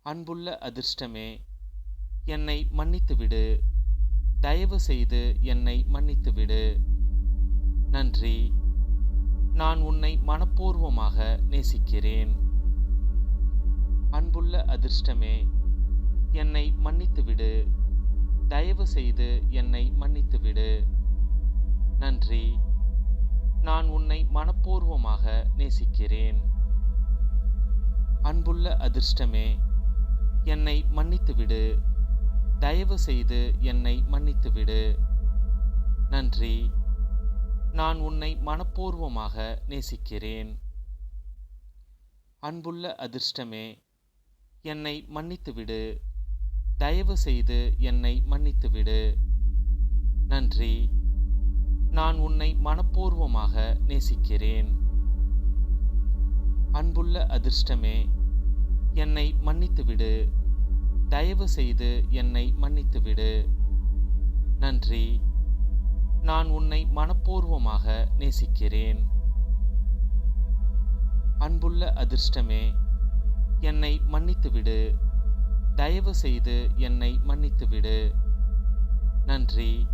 அன்புள்ள அதிர்ஷ்டமே, என்னை மன்னித்துவிடு. தயவு செய்து என்னை மன்னித்துவிடு. நன்றி. நான் உன்னை மனப்பூர்வமாக நேசிக்கிறேன். அன்புள்ள அதிர்ஷ்டமே, என்னை மன்னித்துவிடு. தயவு செய்து என்னை மன்னித்துவிடு. நன்றி. நான் உன்னை மனப்பூர்வமாக நேசிக்கிறேன். அன்புள்ள அதிர்ஷ்டமே, என்னை மன்னித்துவிடு. தயவு செய்து என்னை மன்னித்துவிடு. நன்றி. நான் உன்னை மனப்பூர்வமாக நேசிக்கிறேன். அன்புள்ள அதிர்ஷ்டமே, என்னை மன்னித்துவிடு. தயவு செய்து என்னை மன்னித்துவிடு. நன்றி. நான் உன்னை மனப்பூர்வமாக நேசிக்கிறேன். அன்புள்ள அதிர்ஷ்டமே, என்னை மன்னித்துவிடு. தயவு செய்து என்னை மன்னித்துவிடு. நன்றி. நான் உன்னை மனப்பூர்வமாக நேசிக்கிறேன். அன்புள்ள அதிர்ஷ்டமே, என்னை மன்னித்துவிடு. தயவு செய்து என்னை மன்னித்துவிடு. நன்றி.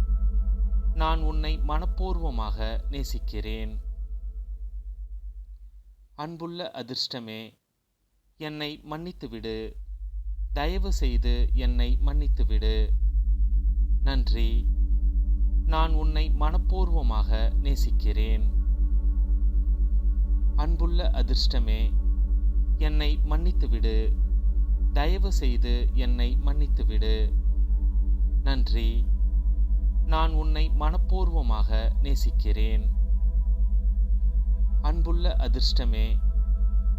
நான் உன்னை மனப்பூர்வமாக நேசிக்கிறேன். அன்புள்ள அதிர்ஷ்டமே, என்னை மன்னித்துவிடு. தயவு செய்து என்னை மன்னித்துவிடு. நன்றி. நான் உன்னை மனப்பூர்வமாக நேசிக்கிறேன். அன்புள்ள அதிர்ஷ்டமே, என்னை மன்னித்துவிடு. தயவு செய்து என்னை மன்னித்துவிடு. நன்றி. நான் உன்னை மனப்பூர்வமாக நேசிக்கிறேன். அன்புள்ள அதிர்ஷ்டமே,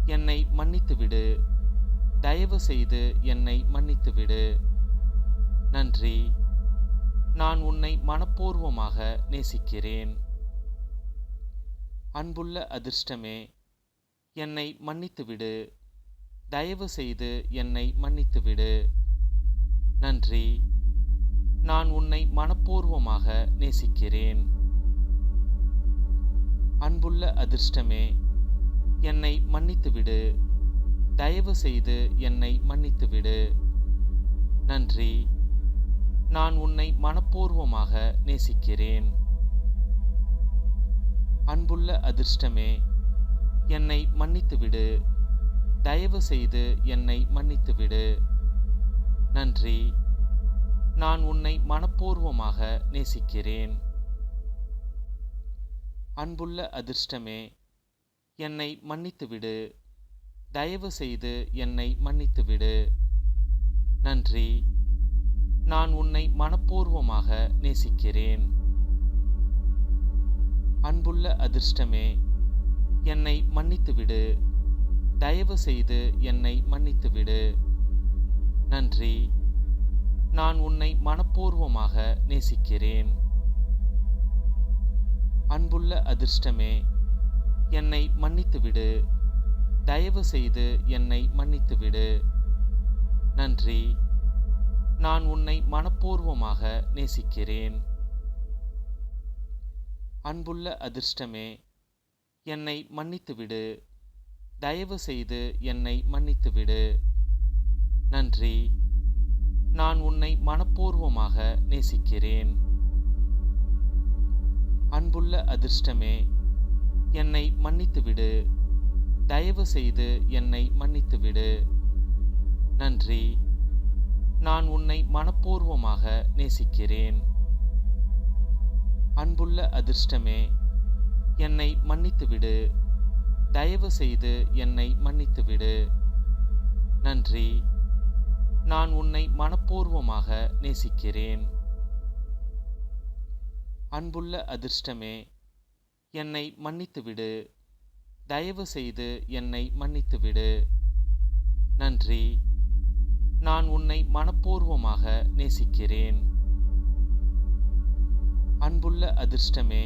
என்னை மன்னித்துவிடு. தயவு செய்து என்னை மன்னித்துவிடு. நன்றி. நான் உன்னை மனப்பூர்வமாக நேசிக்கிறேன். அன்புள்ள அதிர்ஷ்டமே, என்னை மன்னித்துவிடு. தயவு செய்து என்னை மன்னித்துவிடு. நன்றி. நான் உன்னை மனப்பூர்வமாக நேசிக்கிறேன். அன்புள்ள அதிர்ஷ்டமே, என்னை மன்னித்துவிடு. தயவு செய்து என்னை மன்னித்துவிடு. நன்றி. நான் உன்னை மனப்பூர்வமாக நேசிக்கிறேன். அன்புள்ள அதிர்ஷ்டமே, என்னை மன்னித்துவிடு. தயவு செய்து என்னை மன்னித்துவிடு. நன்றி. நான் உன்னை மனப்பூர்வமாக நேசிக்கிறேன். அன்புள்ள அதிர்ஷ்டமே, என்னை மன்னித்துவிடு. தயவு செய்து என்னை மன்னித்துவிடு. நன்றி. நான் உன்னை மனப்பூர்வமாக நேசிக்கிறேன். அன்புள்ள அதிர்ஷ்டமே, என்னை மன்னித்துவிடு. தயவு செய்து என்னை மன்னித்துவிடு. நன்றி. நான் உன்னை மனப்பூர்வமாக நேசிக்கிறேன். அன்புள்ள அதிர்ஷ்டமே, என்னை மன்னித்துவிடு. தயவு செய்து என்னை மன்னித்துவிடு. நன்றி. நான் உன்னை மனப்பூர்வமாக நேசிக்கிறேன். அன்புள்ள அதிர்ஷ்டமே, என்னை மன்னித்துவிடு. தயவு செய்து என்னை மன்னித்துவிடு. நன்றி. நான் உன்னை மனப்பூர்வமாக நேசிக்கிறேன். அன்புள்ள அதிர்ஷ்டமே, என்னை மன்னித்துவிடு. தயவு செய்து என்னை மன்னித்துவிடு. நன்றி. நான் உன்னை மனப்பூர்வமாக நேசிக்கிறேன். அன்புள்ள அதிர்ஷ்டமே, என்னை மன்னித்துவிடு. தயவு செய்து என்னை மன்னித்துவிடு. நன்றி. நான் உன்னை மனப்பூர்வமாக நேசிக்கிறேன். அன்புள்ள அதிர்ஷ்டமே, என்னை மன்னித்துவிடு. தயவு செய்து என்னை மன்னித்துவிடு. நன்றி. நான் உன்னை மனப்பூர்வமாக நேசிக்கிறேன். அன்புள்ள அதிர்ஷ்டமே,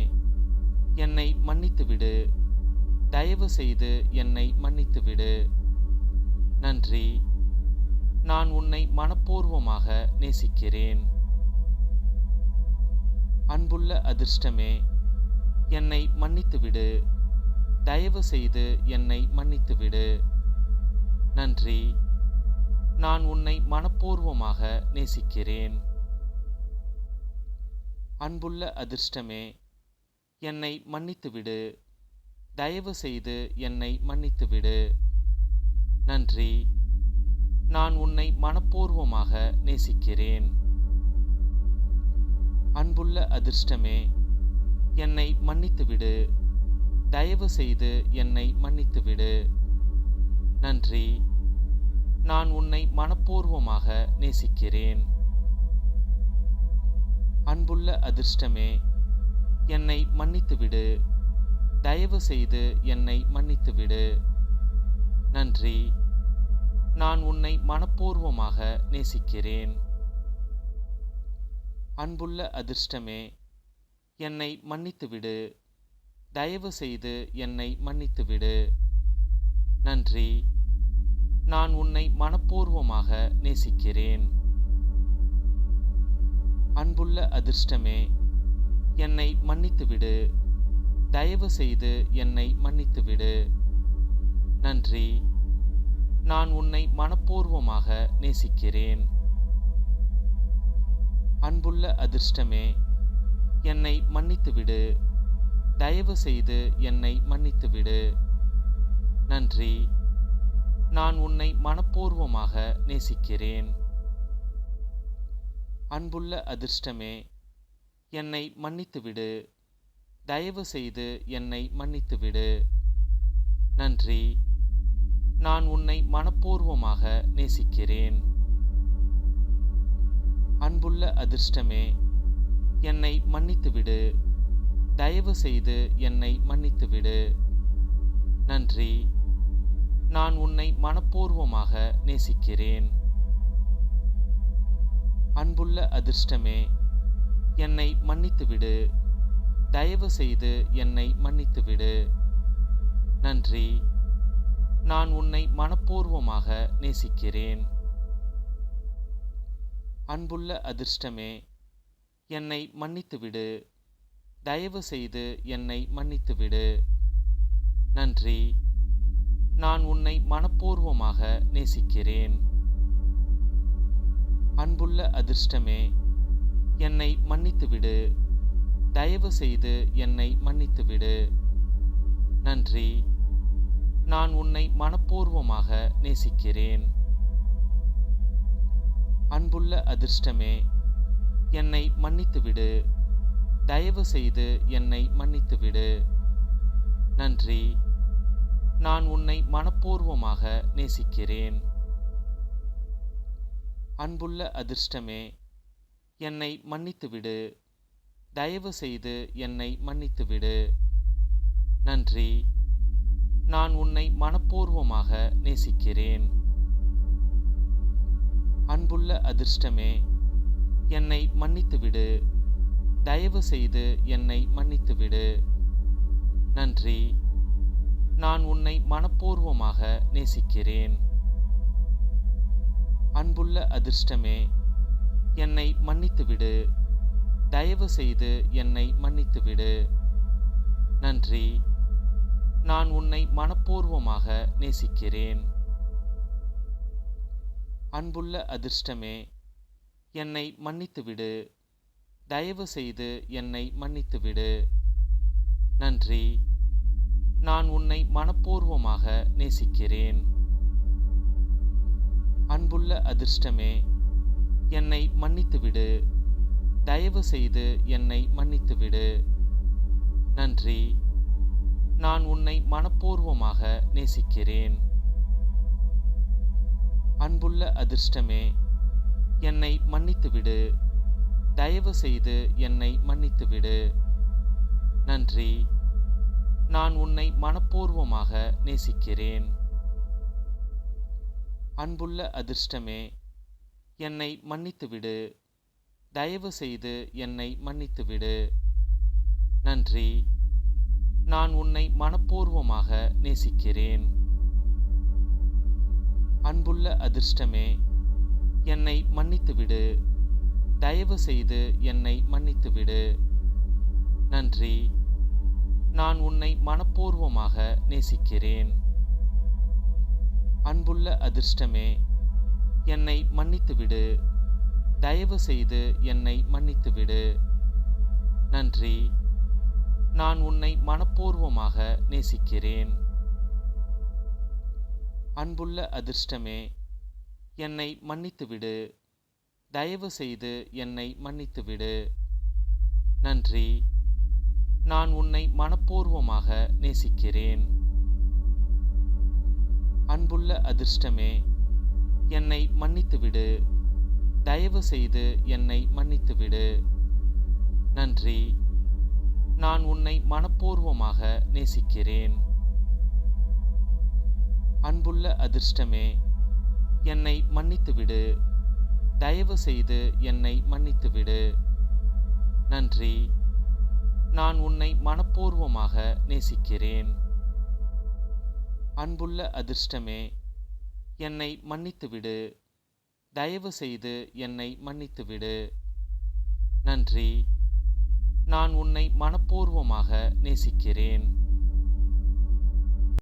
என்னை மன்னித்துவிடு. தயவு செய்து என்னை மன்னித்துவிடு. நன்றி. நான் உன்னை மனப்பூர்வமாக நேசிக்கிறேன். அன்புள்ள அதிர்ஷ்டமே, என்னை மன்னித்துவிடு. தயவு செய்து என்னை மன்னித்துவிடு. நன்றி. நான் உன்னை மனப்பூர்வமாக நேசிக்கிறேன். அன்புள்ள அதிர்ஷ்டமே, என்னை மன்னித்துவிடு. தயவு செய்து என்னை மன்னித்துவிடு. நன்றி. நான் உன்னை மனப்பூர்வமாக நேசிக்கிறேன். அன்புள்ள அதிர்ஷ்டமே, என்னை மன்னித்துவிடு. தயவு செய்து என்னை மன்னித்துவிடு. நன்றி. நான் உன்னை மனப்பூர்வமாக நேசிக்கிறேன். அன்புள்ள அதிர்ஷ்டமே, என்னை மன்னித்துவிடு. தயவு செய்து என்னை மன்னித்துவிடு. நன்றி. நான் உன்னை மனப்பூர்வமாக நேசிக்கிறேன். அன்புள்ள அதிர்ஷ்டமே, என்னை மன்னித்துவிடு. தயவு செய்து என்னை மன்னித்துவிடு. நன்றி. நான் உன்னை மனப்பூர்வமாக நேசிக்கிறேன். அன்புள்ள அதிர்ஷ்டமே, என்னை மன்னித்துவிடு. தயவு செய்து என்னை மன்னித்துவிடு. நன்றி. நான் உன்னை மனப்பூர்வமாக நேசிக்கிறேன். அன்புள்ள அதிர்ஷ்டமே, என்னை மன்னித்துவிடு. தயவு செய்து என்னை மன்னித்துவிடு. நன்றி. நான் உன்னை மனப்பூர்வமாக நேசிக்கிறேன். அன்புள்ள அதிர்ஷ்டமே, என்னை மன்னித்துவிடு. தயவு செய்து என்னை மன்னித்துவிடு. நன்றி. நான் உன்னை மனப்பூர்வமாக நேசிக்கிறேன். அன்புள்ள அதிர்ஷ்டமே, என்னை மன்னித்துவிடு. தயவு செய்து என்னை மன்னித்துவிடு. நன்றி. நான் உன்னை மனப்பூர்வமாக நேசிக்கிறேன். அன்புள்ள அதிர்ஷ்டமே, என்னை மன்னித்துவிடு. தயவு செய்து என்னை மன்னித்துவிடு. நன்றி. நான் உன்னை மனப்பூர்வமாக நேசிக்கிறேன். அன்புள்ள அதிர்ஷ்டமே, என்னை மன்னித்துவிடு. தயவு செய்து என்னை மன்னித்துவிடு. நன்றி. நான் உன்னை மனப்பூர்வமாக நேசிக்கிறேன். அன்புள்ள அதிர்ஷ்டமே, என்னை மன்னித்துவிடு. தயவு செய்து என்னை மன்னித்துவிடு. நன்றி. நான் உன்னை மனப்பூர்வமாக நேசிக்கிறேன். அன்புள்ள அதிர்ஷ்டமே, என்னை மன்னித்துவிடு. தயவு செய்து என்னை மன்னித்துவிடு. நன்றி. நான் உன்னை மனப்பூர்வமாக நேசிக்கிறேன். அன்புள்ள அதிர்ஷ்டமே, என்னை மன்னித்துவிடு. தயவு செய்து என்னை மன்னித்துவிடு. நன்றி. நான் உன்னை மனப்பூர்வமாக நேசிக்கிறேன். அன்புள்ள அதிர்ஷ்டமே, என்னை மன்னித்துவிடு. தயவு செய்து என்னை மன்னித்துவிடு. நன்றி. நான் உன்னை மனப்பூர்வமாக நேசிக்கிறேன். அன்புள்ள அதிர்ஷ்டமே, என்னை மன்னித்துவிடு. தயவு செய்து என்னை மன்னித்துவிடு. நன்றி. நான் உன்னை மனப்பூர்வமாக நேசிக்கிறேன். அன்புள்ள அதிர்ஷ்டமே, என்னை மன்னித்துவிடு. தயவு செய்து என்னை மன்னித்துவிடு. நன்றி. நான் உன்னை மனப்பூர்வமாக நேசிக்கிறேன். அன்புள்ள அதிர்ஷ்டமே, என்னை மன்னித்துவிடு. தயவு செய்து என்னை மன்னித்துவிடு. நன்றி. நான் உன்னை மனப்பூர்வமாக நேசிக்கிறேன். அன்புள்ள அதிர்ஷ்டமே, என்னை மன்னித்துவிடு. தயவு செய்து என்னை மன்னித்துவிடு. நன்றி. நான் உன்னை மனப்பூர்வமாக நேசிக்கிறேன். அன்புள்ள அதிர்ஷ்டமே, என்னை மன்னித்துவிடு. தயவு செய்து என்னை மன்னித்துவிடு. நன்றி. நான் உன்னை மனப்பூர்வமாக நேசிக்கிறேன். அன்புள்ள அதிர்ஷ்டமே, என்னை மன்னித்துவிடு. தயவு செய்து என்னை மன்னித்துவிடு. நன்றி. நான் உன்னை மனப்பூர்வமாக நேசிக்கிறேன். அன்புள்ள அதிர்ஷ்டமே, என்னை மன்னித்துவிடு. தயவு செய்து என்னை மன்னித்துவிடு. நன்றி. நான் உன்னை மனப்பூர்வமாக நேசிக்கிறேன். அன்புள்ள அதிர்ஷ்டமே, என்னை மன்னித்துவிடு. தயவு செய்து என்னை மன்னித்துவிடு. நன்றி. நான் உன்னை மனப்பூர்வமாக நேசிக்கிறேன். அன்புள்ள அதிர்ஷ்டமே, என்னை மன்னித்துவிடு. தயவு செய்து என்னை மன்னித்துவிடு. நன்றி. நான் உன்னை மனப்பூர்வமாக நேசிக்கிறேன். அன்புள்ள அதிர்ஷ்டமே, என்னை மன்னித்துவிடு. தயவு செய்து என்னை மன்னித்துவிடு. நன்றி. நான் உன்னை மனப்பூர்வமாக நேசிக்கிறேன். அன்புள்ள அதிர்ஷ்டமே, என்னை மன்னித்துவிடு. தயவு செய்து என்னை மன்னித்துவிடு. நன்றி. நான் உன்னை மனப்பூர்வமாக நேசிக்கிறேன்.